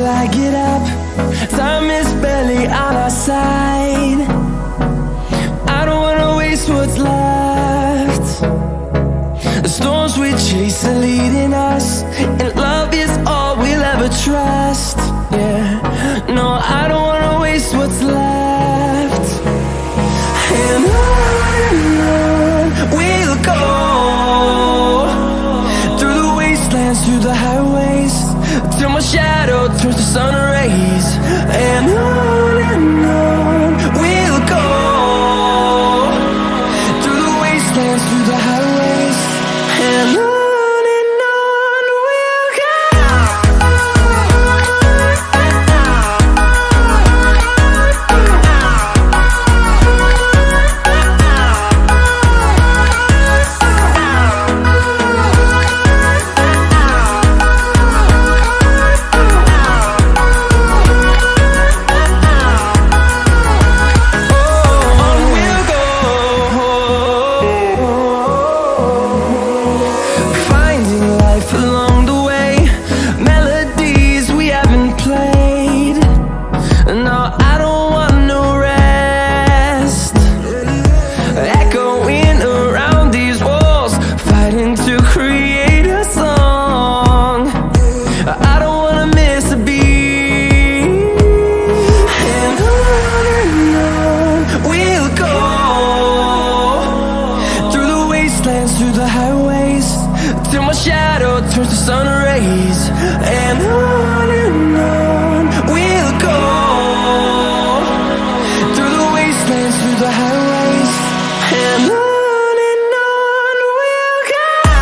I get up. Time is barely on our side. I don't wanna waste what's left. The storms we chase are leading us, and love is all we'll ever trust. Yeah, no, I don't wanna waste what's left. And on we'll go, through the wastelands, through the highways, till my shadow turns to sun rays. And on we'll go, through the wastelands, through the highways, and on we'll go. Through the highways, till my shadow turns to sun rays. And on we'll go, through the wastelands, through the highways, and on we'll go.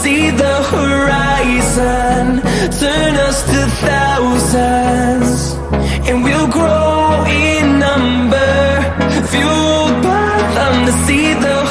See the horizon, turn us to thousands, and we'll grow in number, fueled by them to see the